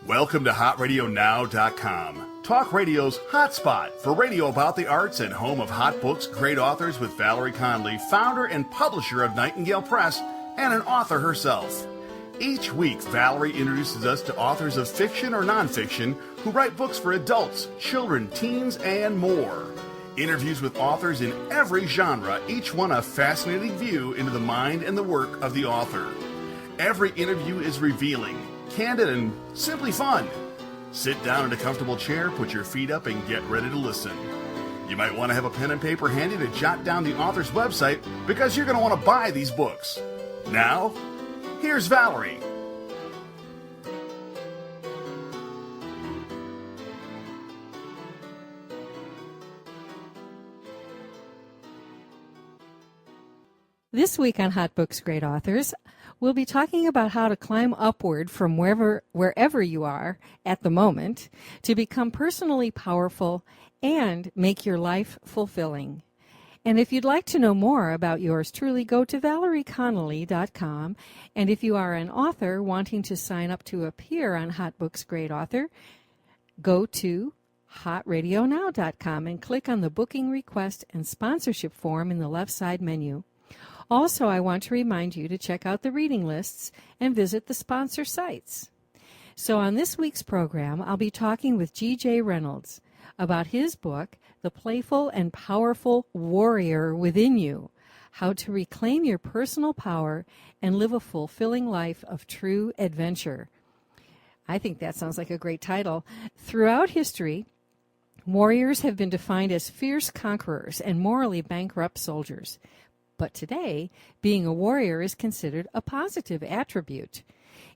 Welcome to HotRadioNow.com, Talk Radio's hotspot for radio about the arts and home of hot books, great authors with Valerie Connelly, founder and publisher of Nightingale Press, and an author herself. Each week, Valerie introduces us to authors of fiction or nonfiction who write books for adults, children, teens, and more. Interviews with authors in every genre, each one a fascinating view into the mind and the work of the author. Every interview is revealing, candid, and simply fun. Sit down in a comfortable chair, put your feet up, and get ready to listen. You might want to have a pen and paper handy to jot down the author's website because you're going to want to buy these books. Now, here's Valerie. This week on Hot Books, Great Authors, we'll be talking about how to climb upward from wherever you are at the moment to become personally powerful and make your life fulfilling. And if you'd like to know more about yours truly, go to ValerieConnelly.com. And if you are an author wanting to sign up to appear on Hot Books, Great Author, go to HotRadioNow.com and click on the booking request and sponsorship form in the left side menu. Also, I want to remind you to check out the reading lists and visit the sponsor sites. So on this week's program, I'll be talking with GJ Reynolds about his book, The Playful and Powerful Warrior Within You, How to Reclaim Your Personal Power and Live a Fulfilling Life of True Adventure. I think that sounds like a great title. Throughout history, warriors have been defined as fierce conquerors and morally bankrupt soldiers. But today, being a warrior is considered a positive attribute.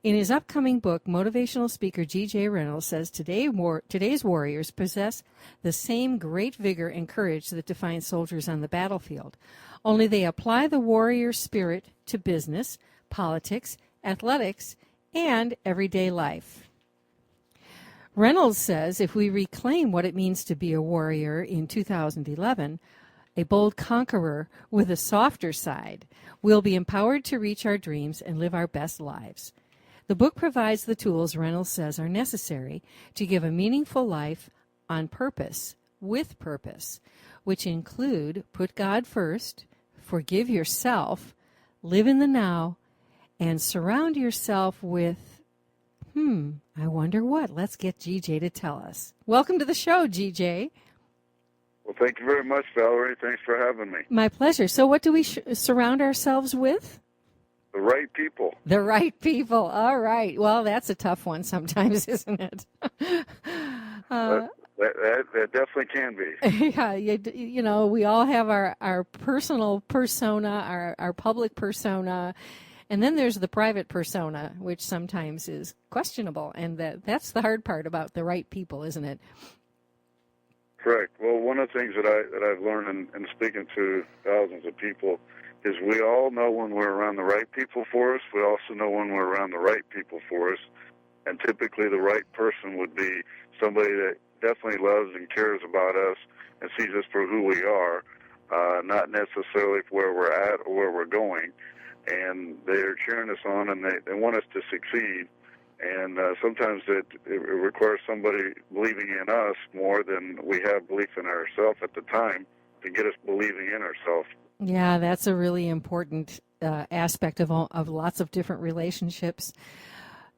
In his upcoming book, motivational speaker GJ Reynolds says today's warriors possess the same great vigor and courage that define soldiers on the battlefield, only they apply the warrior spirit to business, politics, athletics, and everyday life. Reynolds says if we reclaim what it means to be a warrior in 2011, a bold conqueror with a softer side, we'll be empowered to reach our dreams and live our best lives. The book provides the tools Reynolds says are necessary to give a meaningful life on purpose, with purpose, which include put God first, forgive yourself, live in the now, and surround yourself with, I wonder what. Let's get GJ to tell us. Welcome to the show, GJ. Well, thank you very much, Valerie. Thanks for having me. My pleasure. So what do we surround ourselves with? The right people. The right people. All right. Well, that's a tough one sometimes, isn't it? That definitely can be. Yeah, you know, we all have our personal persona, our public persona, and then there's the private persona, which sometimes is questionable, and that's the hard part about the right people, isn't it? Correct. Well, one of the things that I've learned in speaking to thousands of people is we all know when we're around the right people for us. We also know when we're around the right people for us. And typically the right person would be somebody that definitely loves and cares about us and sees us for who we are, not necessarily for where we're at or where we're going. And they're cheering us on, and they want us to succeed. And sometimes it requires somebody believing in us more than we have belief in ourselves at the time to get us believing in ourselves. Yeah, that's a really important aspect of lots of different relationships.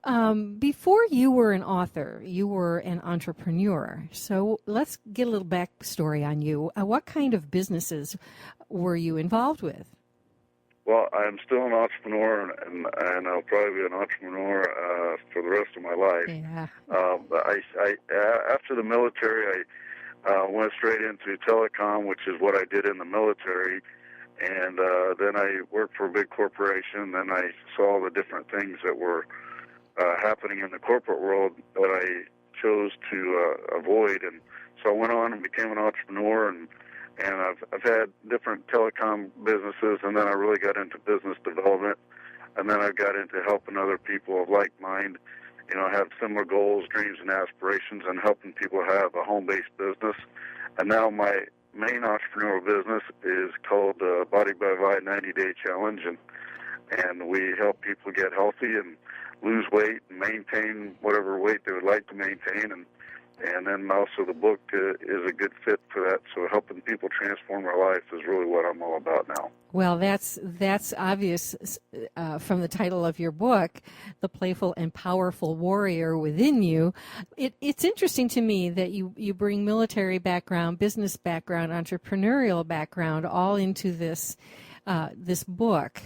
Before you were an author, you were an entrepreneur. So let's get a little backstory on you. What kind of businesses were you involved with? Well, I'm still an entrepreneur, and I'll probably be an entrepreneur for the rest of my life. Yeah. I after the military, I went straight into telecom, which is what I did in the military, and then I worked for a big corporation. Then I saw the different things that were happening in the corporate world that I chose to avoid, and so I went on and became an entrepreneur, and I've had different telecom businesses, and then I really got into business development, and then I got into helping other people of like mind, have similar goals, dreams, and aspirations, and helping people have a home-based business. And now my main entrepreneurial business is called Body by Vibe 90-Day Challenge, and we help people get healthy, and lose weight and maintain whatever weight they would like to maintain, and then also the book is a good fit for that. So helping people transform their life is really what I'm all about now. Well, that's obvious from the title of your book, The Playful and Powerful Warrior Within You. It's interesting to me that you bring military background, business background, entrepreneurial background all into this book.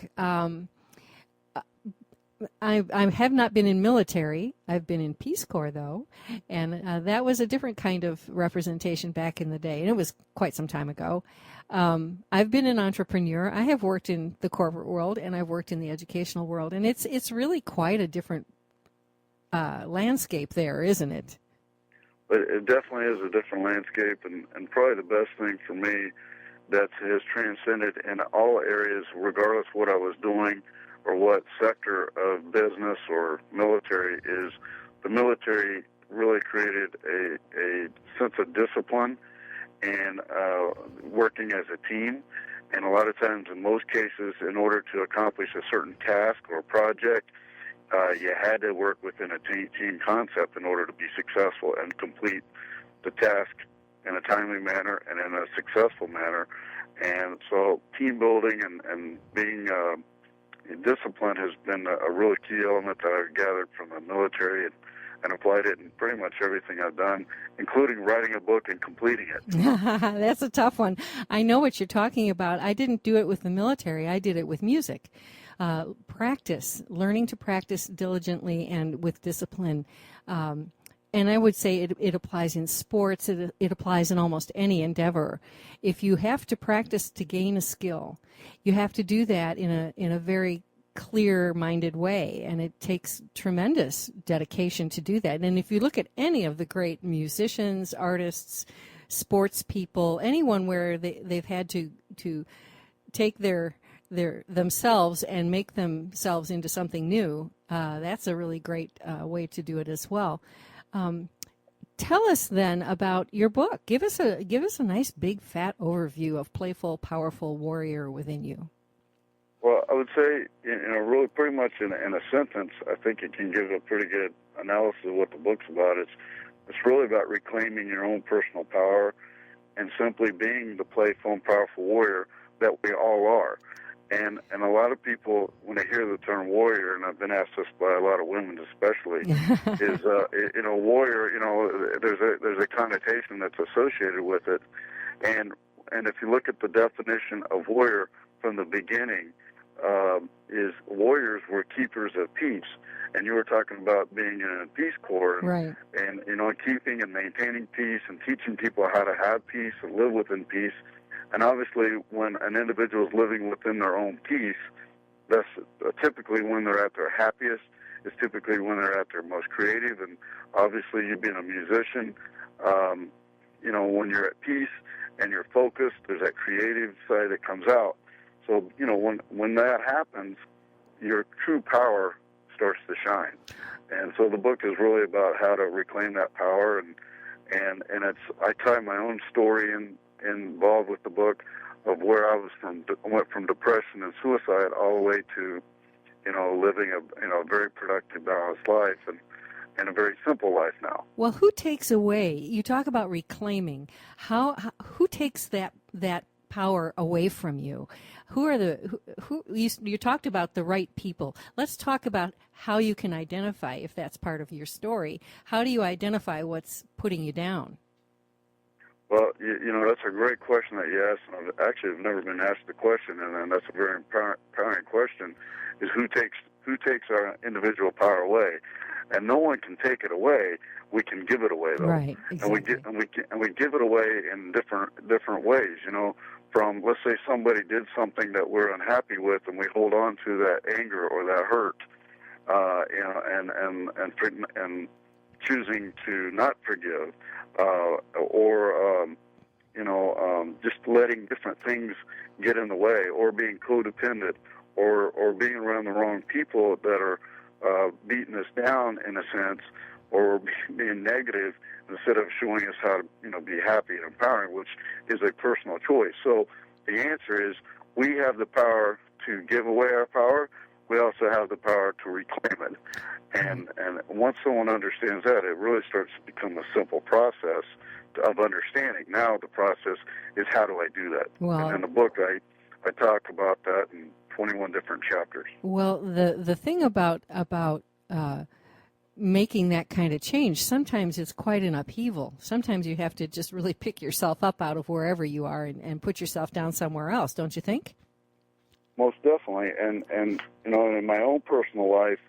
I have not been in military. I've been in Peace Corps, though, and that was a different kind of representation back in the day, and it was quite some time ago. I've been an entrepreneur. I have worked in the corporate world, and I've worked in the educational world, and it's really quite a different landscape there, isn't it? But it definitely is a different landscape, and probably the best thing for me that has transcended in all areas, regardless of what I was doing or what sector of business or military, is the military really created a sense of discipline and working as a team. And a lot of times, in most cases, in order to accomplish a certain task or project, you had to work within a team concept in order to be successful and complete the task in a timely manner and in a successful manner. And so team building and being discipline has been a really key element that I've gathered from the military and applied it in pretty much everything I've done, including writing a book and completing it. That's a tough one. I know what you're talking about. I didn't do it with the military. I did it with music. Learning to practice diligently and with discipline. And I would say it applies in sports. It applies in almost any endeavor. If you have to practice to gain a skill, you have to do that in a very clear-minded way, and it takes tremendous dedication to do that. And if you look at any of the great musicians, artists, sports people, anyone where they've had to take their themselves and make themselves into something new, that's a really great way to do it as well. Tell us then about your book. Give us a nice big fat overview of Playful, Powerful Warrior Within You. Well, I would say, really pretty much in a sentence, I think it can give a pretty good analysis of what the book's about. It's really about reclaiming your own personal power and simply being the playful and powerful warrior that we all are. And a lot of people, when they hear the term warrior, and I've been asked this by a lot of women especially, is warrior. There's a connotation that's associated with it, and if you look at the definition of warrior from the beginning, is warriors were keepers of peace, and you were talking about being in a Peace Corps, right? And keeping and maintaining peace and teaching people how to have peace and live within peace. And obviously, when an individual is living within their own peace, that's typically when they're at their happiest. It's typically when they're at their most creative. And obviously, you being a musician, when you're at peace and you're focused, there's that creative side that comes out. So, when that happens, your true power starts to shine. And so the book is really about how to reclaim that power. And I tie my own story involved with the book of where I went from depression and suicide all the way to, living a very productive, balanced life and a very simple life now. Well, who takes away? You talk about reclaiming. Who takes that power away from you? You talked about the right people. Let's talk about how you can identify, if that's part of your story. How do you identify what's putting you down? Well, that's a great question that you asked. And I've never been asked the question, and that's a very empowering question, is who takes our individual power away? And no one can take it away. We can give it away, though. Right, exactly. And we give it away in different ways, from, let's say somebody did something that we're unhappy with, and we hold on to that anger or that hurt, and choosing to not forgive, or just letting different things get in the way, or being codependent, or being around the wrong people that are beating us down in a sense, or being negative instead of showing us how to be happy and empowering, which is a personal choice. So the answer is we have the power to give away our power, we also have the power to reclaim it. And once someone understands that, it really starts to become a simple process of understanding. Now the process is, how do I do that? Well, and in the book, I talk about that in 21 different chapters. Well, the thing about making that kind of change, sometimes it's quite an upheaval. Sometimes you have to just really pick yourself up out of wherever you are and put yourself down somewhere else, don't you think? Most definitely. And you know, in my own personal life,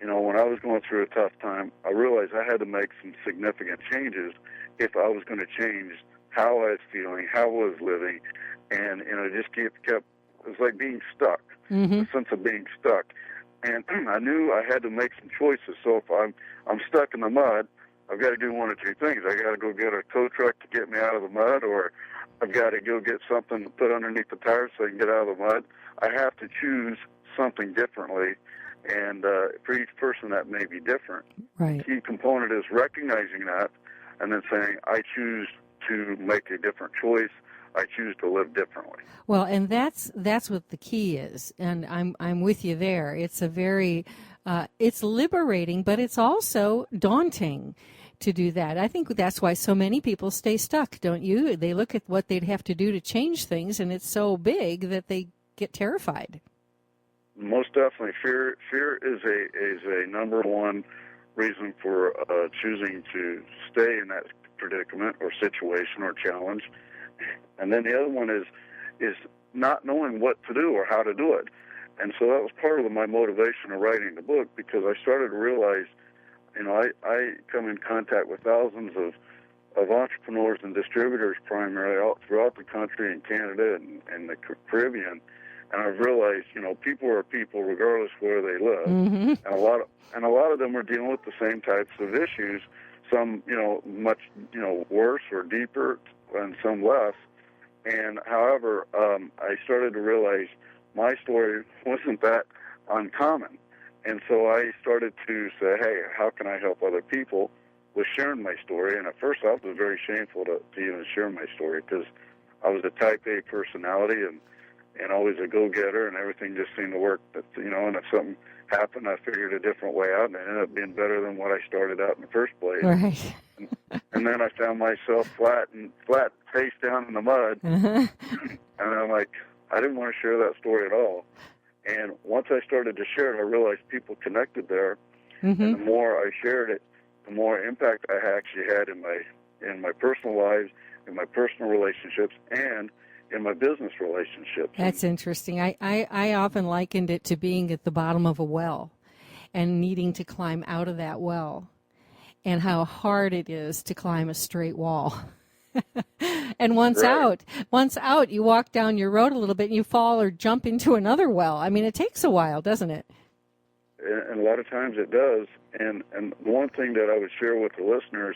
you know, when I was going through a tough time, I realized I had to make some significant changes if I was going to change how I was feeling, how I was living, and, you know, just kept it was like being stuck, the sense of being stuck. And I knew I had to make some choices. So if I'm stuck in the mud, I've got to do one of two things. I got to go get a tow truck to get me out of the mud, or I've got to go get something to put underneath the tires so I can get out of the mud. I have to choose something differently, and for each person that may be different. Right. The key component is recognizing that and then saying, I choose to make a different choice. I choose to live differently. Well, and that's what the key is, and I'm with you there. It's a very it's liberating, but it's also daunting to do that. I think that's why so many people stay stuck, don't you? They look at what they'd have to do to change things, and it's so big that they get terrified. Most definitely, fear is a number one reason for choosing to stay in that predicament or situation or challenge. And then the other one is not knowing what to do or how to do it. And so that was part of my motivation of writing the book, because I started to realize, you know, I come in contact with thousands of entrepreneurs and distributors primarily all throughout the country, in Canada and the Caribbean. And I've realized, you know, people are people regardless where they live. And a lot of them are dealing with the same types of issues, some, you know, much, you know, worse or deeper, and some less. And however, I started to realize my story wasn't that uncommon. And so I started to say, hey, how can I help other people with sharing my story? And at first I was very shameful to even share my story, because I was a type A personality and always a go-getter, and everything just seemed to work. But, you know, and if something happened, I figured a different way out, and it ended up being better than what I started out in the first place. Right. And then I found myself flat face down in the mud, and I'm like, I didn't want to share that story at all. And once I started to share it, I realized people connected there, and the more I shared it, the more impact I actually had in my personal lives, in my personal relationships, and in my business relationships. That's interesting. I often likened it to being at the bottom of a well and needing to climb out of that well, and how hard it is to climb a straight wall. And once out, you walk down your road a little bit and you fall or jump into another well. I mean, it takes a while, doesn't it? And a lot of times it does. And one thing that I would share with the listeners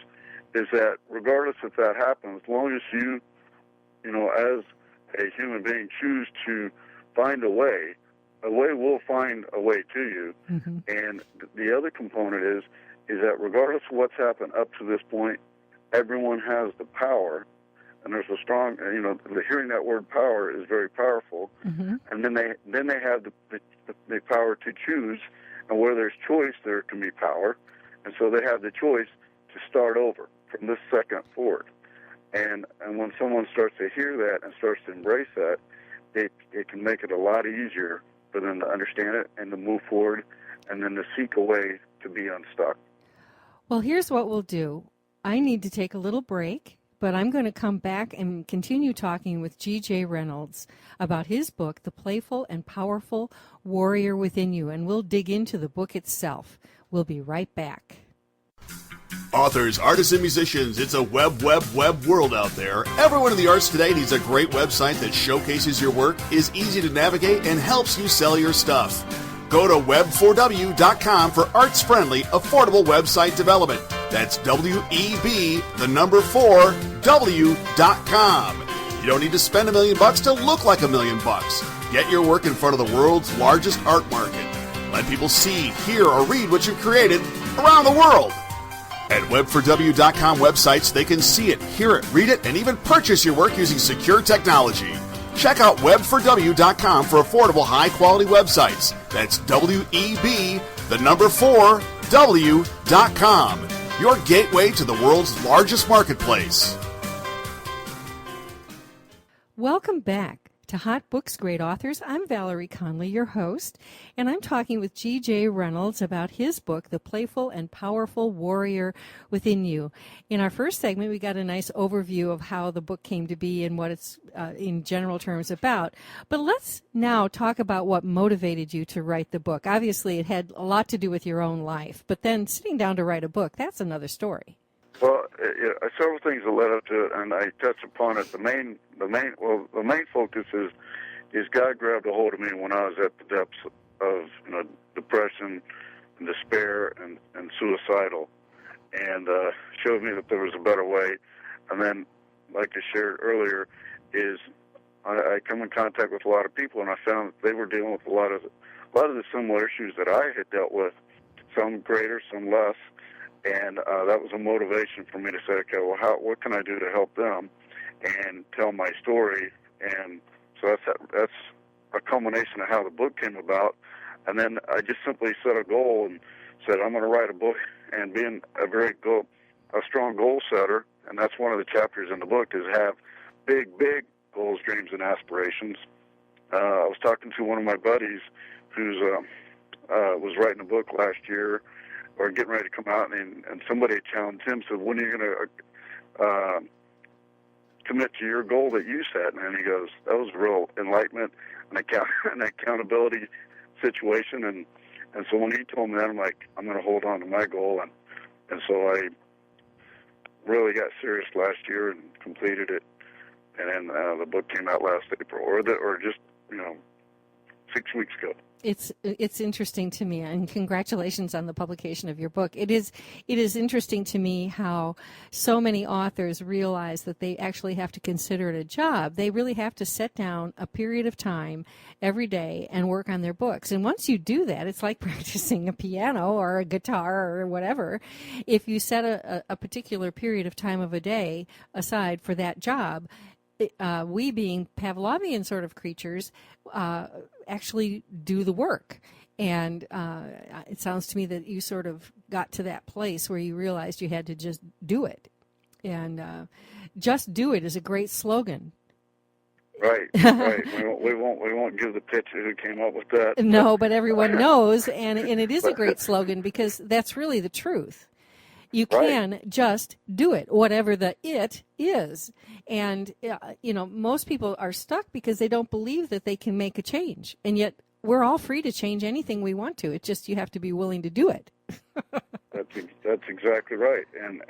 is that regardless if that happens, as long as you know, as a human being, choose to find a way will find a way to you. And the other component is that regardless of what's happened up to this point, everyone has the power, and there's a strong, you know, hearing that word power is very powerful. And then they have the power to choose, and where there's choice, there can be power. And so they have the choice to start over from this second forward. And when someone starts to hear that and starts to embrace that, it can make it a lot easier for them to understand it and to move forward, and then to seek a way to be unstuck. Well, here's what we'll do. I need to take a little break, but I'm going to come back and continue talking with GJ Reynolds about his book, The Playful and Powerful Warrior Within You, and we'll dig into the book itself. We'll be right back. Authors, artists, and musicians, it's a web world out there. Everyone in the arts today needs a great website that showcases your work, is easy to navigate, and helps you sell your stuff. Go to web4w.com for arts-friendly, affordable website development. That's WEB4W.com. You don't need to spend $1 million to look like $1 million. Get your work in front of the world's largest art market. Let people see, hear, or read what you've created around the world. At web4w.com websites, they can see it, hear it, read it, and even purchase your work using secure technology. Check out web4w.com for affordable, high-quality websites. That's WEB4W.com, your gateway to the world's largest marketplace. Welcome back to Hot Books, Great Authors. I'm Valerie Connelly, your host, and I'm talking with GJ Reynolds about his book, The Playful and Powerful Warrior Within You. In our first segment, we got a nice overview of how the book came to be and what it's in general terms about. But let's now talk about what motivated you to write the book. Obviously, it had a lot to do with your own life, but then sitting down to write a book, that's another story. Well, several things that led up to it, and I touched upon it. The main focus is God grabbed a hold of me when I was at the depths of depression and despair and suicidal, and showed me that there was a better way. And then, like I shared earlier, is I come in contact with a lot of people, and I found that they were dealing with a lot of the similar issues that I had dealt with, some greater, some less. And that was a motivation for me to say, okay, well, what can I do to help them and tell my story? And so that's a culmination of how the book came about. And then I just simply set a goal and said, I'm going to write a book. And being a strong goal setter, and that's one of the chapters in the book, is have big goals, dreams, and aspirations. I was talking to one of my buddies who's was writing a book last year, or getting ready to come out, and somebody challenged him, said, when are you going to commit to your goal that you set? And he goes, that was real enlightenment and an accountability situation. And so when he told me that, I'm like, I'm going to hold on to my goal. And so I really got serious last year and completed it. And then the book came out last April, or just 6 weeks ago. It's interesting to me, and congratulations on the publication of your book. It is interesting to me how so many authors realize that they actually have to consider it a job. They really have to set down a period of time every day and work on their books. And once you do that, it's like practicing a piano or a guitar or whatever. If you set a particular period of time of a day aside for that job, we being Pavlovian sort of creatures actually do the work. And it sounds to me that you sort of got to that place where you realized you had to just do it. And just do it is a great slogan. Right. We won't give the pitch who came up with that. No, but everyone knows, and it is a great slogan because that's really the truth. You can just do it, whatever the it is. And, most people are stuck because they don't believe that they can make a change. And yet we're all free to change anything we want to. It's just you have to be willing to do it. That's exactly right. And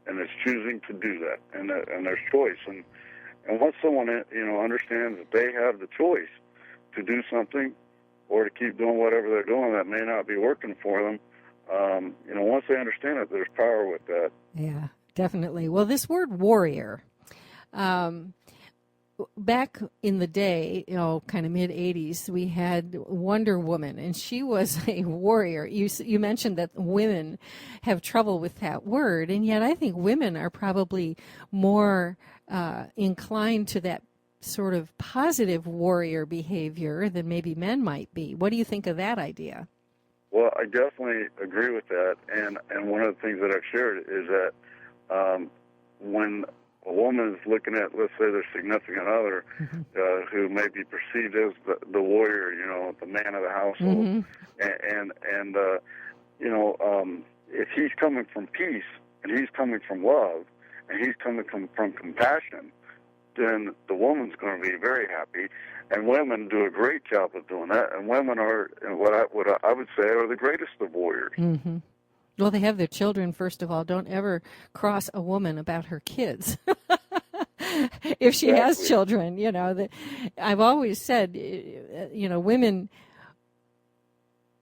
it's choosing to do that. And there's choice. And once someone, understands that they have the choice to do something or to keep doing whatever they're doing that may not be working for them, once they understand it, there's power with that. Yeah, definitely. Well, this word warrior, back in the day, kind of mid-'80s, we had Wonder Woman, and she was a warrior. You mentioned that women have trouble with that word, and yet I think women are probably more inclined to that sort of positive warrior behavior than maybe men might be. What do you think of that idea? Well, I definitely agree with that, and one of the things that I've shared is that when a woman is looking at, let's say, their significant other, who may be perceived as the warrior, the man of the household, if he's coming from peace and he's coming from love and he's coming from compassion, then the woman's going to be very happy. And women do a great job of doing that. And women are what I would say are the greatest of warriors. Mm-hmm. Well, they have their children, first of all. Don't ever cross a woman about her kids. If she has children, I've always said,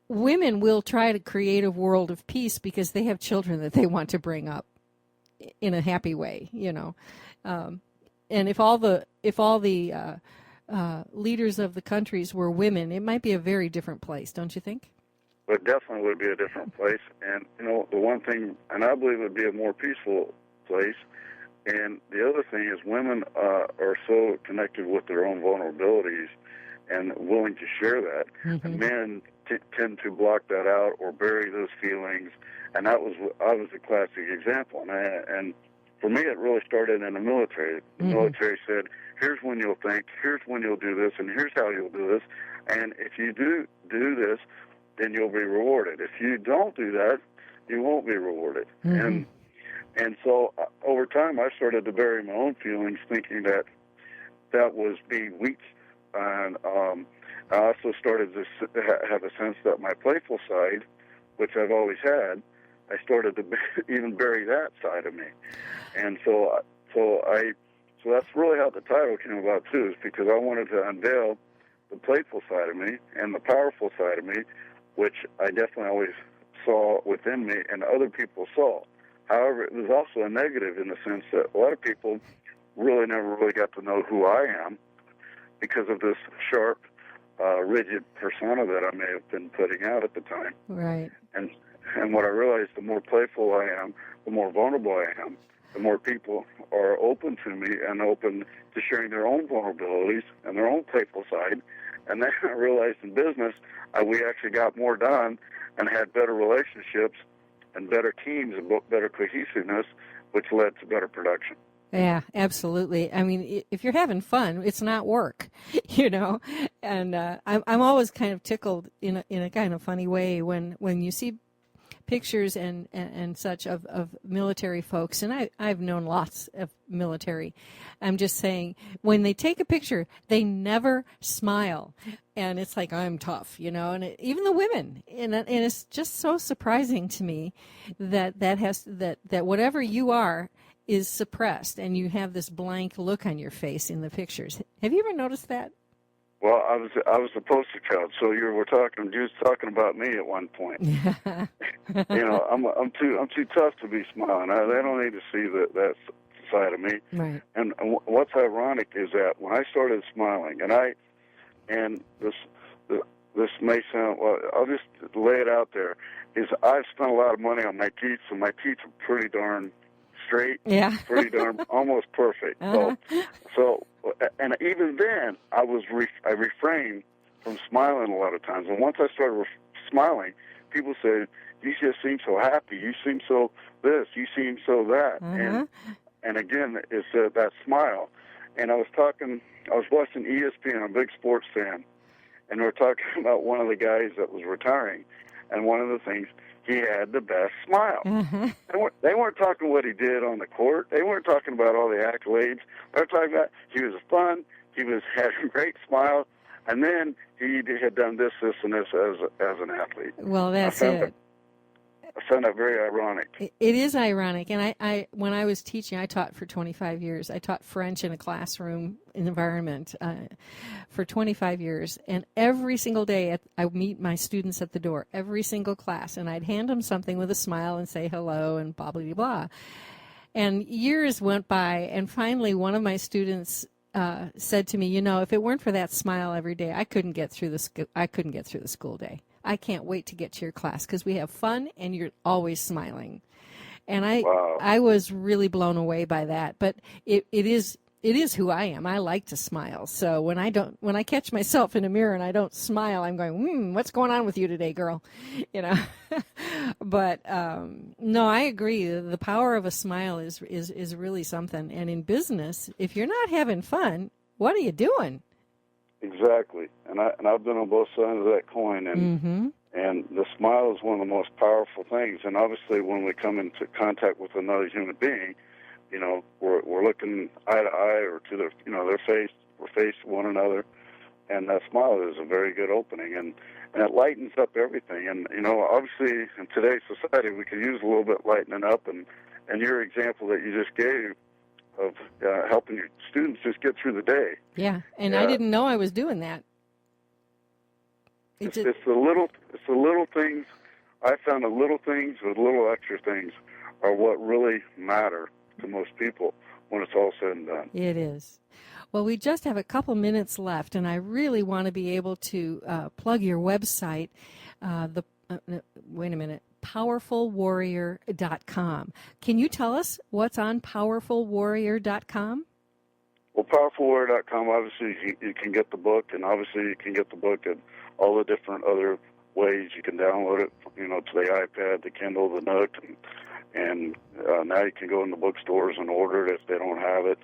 women will try to create a world of peace because they have children that they want to bring up in a happy way, And if all the leaders of the countries were women, it might be a very different place, don't you think? It definitely would be a different place. And, the one thing, and I believe it would be a more peaceful place, And the other thing is women are so connected with their own vulnerabilities and willing to share that. Mm-hmm. And men tend to block that out or bury those feelings. And I was a classic example. And for me, it really started in the military. The Mm-hmm. military said, here's when you'll think, here's when you'll do this, and here's how you'll do this. And if you do this, then you'll be rewarded. If you don't do that, you won't be rewarded. Mm-hmm. And so over time, I started to bury my own feelings, thinking that was being weak. And I also started to have a sense that my playful side, which I've always had, I started to even bury that side of me. And so that's really how the title came about too, is because I wanted to unveil the playful side of me and the powerful side of me, which I definitely always saw within me and other people saw. However, it was also a negative in the sense that a lot of people really never really got to know who I am because of this sharp, rigid persona that I may have been putting out at the time. Right. And what I realized, the more playful I am, the more vulnerable I am, the more people are open to me and open to sharing their own vulnerabilities and their own playful side. And then I realized in business, we actually got more done and had better relationships and better teams and better cohesiveness, which led to better production. Yeah, absolutely. I mean, if you're having fun, it's not work, And I'm always kind of tickled in a kind of funny way when you see pictures and such of military folks, and I've known lots of military. I'm just saying, when they take a picture, they never smile, and it's like, I'm tough, And even the women, and it's just so surprising to me that whatever you are is suppressed, and you have this blank look on your face in the pictures. Have you ever noticed that? Well, I was the poster child, so you were just talking about me at one point. I'm too tough to be smiling. They don't need to see that side of me. Right. And what's ironic is that when I started smiling, and this may sound, well, I'll just lay it out there, is I've spent a lot of money on my teeth, so my teeth are pretty darn straight, yeah, pretty darn almost perfect. Uh-huh. So, and even then, I refrained from smiling a lot of times. And once I started smiling, people said, "You just seem so happy. You seem so this. You seem so that." Uh-huh. And again, it's that smile. And I was watching ESPN. I'm a big sports fan, and we were talking about one of the guys that was retiring, and one of the things, he had the best smile. Uh-huh. They weren't talking what he did on the court. They weren't talking about all the accolades. They were talking about he was fun. He had a great smile, and then he had done this, and this as an athlete. Well, that's it. I found that very ironic. It is ironic, and I when I was teaching, I taught for 25 years. I taught French in a classroom environment for 25 years, and every single day I would meet my students at the door, every single class, and I'd hand them something with a smile and say hello and blah, blah, blah. And years went by, and finally one of my students said to me, if it weren't for that smile every day, I couldn't get through the school day. I can't wait to get to your class because we have fun and you're always smiling. And I was really blown away by that. But it is who I am. I like to smile. So when I catch myself in a mirror and I don't smile, I'm going, what's going on with you today, girl? But no, I agree. The power of a smile is really something. And in business, if you're not having fun, what are you doing? Exactly, and I've been on both sides of that coin, and the smile is one of the most powerful things. And obviously, when we come into contact with another human being, we're looking eye to eye or to their face. We're facing one another, and that smile is a very good opening, and it lightens up everything. And obviously, in today's society, we could use a little bit lightening up. And your example that you just gave of helping your students just get through the day. Yeah, and I didn't know I was doing that. It's the little things. I found the little things, the little extra things, are what really matter to most people when it's all said and done. It is. Well, we just have a couple minutes left, and I really want to be able to plug your website. Wait a minute. powerfulwarrior.com. Can you tell us what's on powerfulwarrior.com? Well, powerfulwarrior.com, obviously you can get the book, and obviously you can get the book in all the different other ways. You can download it, to the iPad, the Kindle, the Nook, and now you can go in the bookstores and order it if they don't have it.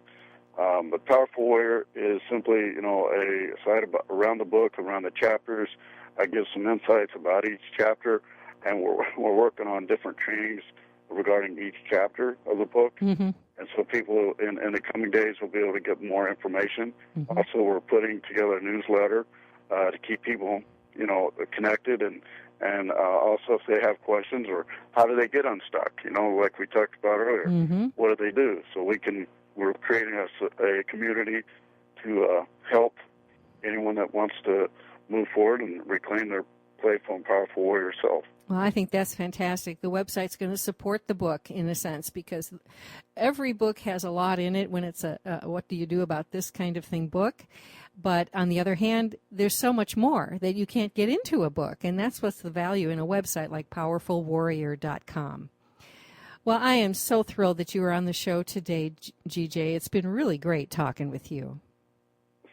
But Powerful Warrior is simply, a site around the book, around the chapters. I give some insights about each chapter, and we're working on different trainings regarding each chapter of the book. Mm-hmm. And so people in the coming days will be able to get more information. Mm-hmm. Also, we're putting together a newsletter to keep people, connected, and also if they have questions or how do they get unstuck, like we talked about earlier, mm-hmm. What do they do? So we're creating a community to help anyone that wants to move forward and reclaim their playful and powerful warrior self. Well, I think that's fantastic. The website's going to support the book in a sense because every book has a lot in it when it's a what do you do about this kind of thing book. But on the other hand, there's so much more that you can't get into a book, and that's what's the value in a website like powerfulwarrior.com. Well, I am so thrilled that you were on the show today, GJ. It's been really great talking with you.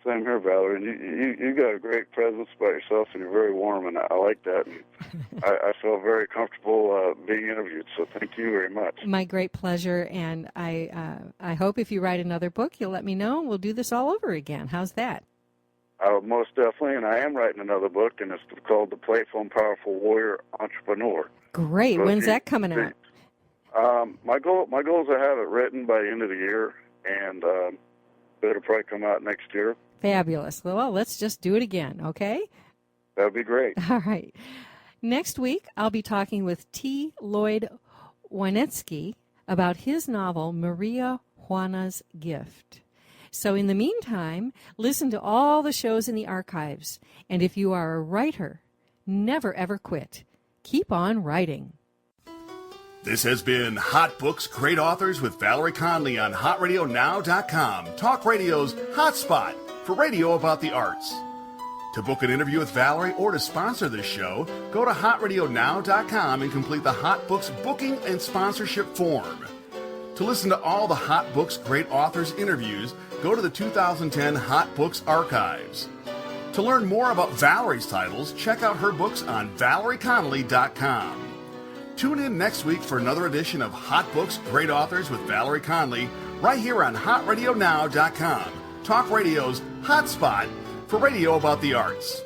Same here, Valerie. You got a great presence by yourself, and you're very warm, and I like that. And I feel very comfortable being interviewed, so thank you very much. My great pleasure, and I hope if you write another book, you'll let me know, and we'll do this all over again. How's that? Most definitely, and I am writing another book, and it's called The Playful and Powerful Warrior Entrepreneur. Great. So when's that coming out? My goal is to have it written by the end of the year, and it'll probably come out next year. Fabulous. Well, let's just do it again, okay? That would be great. All right. Next week, I'll be talking with T. Lloyd Wanetsky about his novel, Maria Juana's Gift. So in the meantime, listen to all the shows in the archives. And if you are a writer, never, ever quit. Keep on writing. This has been Hot Books, Great Authors with Valerie Connelly on HotRadioNow.com, Talk Radio's hotspot for radio about the arts. To book an interview with Valerie or to sponsor this show, go to HotRadioNow.com and complete the Hot Books booking and sponsorship form. To listen to all the Hot Books, Great Authors interviews, go to the 2010 Hot Books Archives. To learn more about Valerie's titles, check out her books on ValerieConnelly.com. Tune in next week for another edition of Hot Books, Great Authors with Valerie Connelly, right here on HotRadioNow.com, Talk Radio's hotspot for radio about the arts.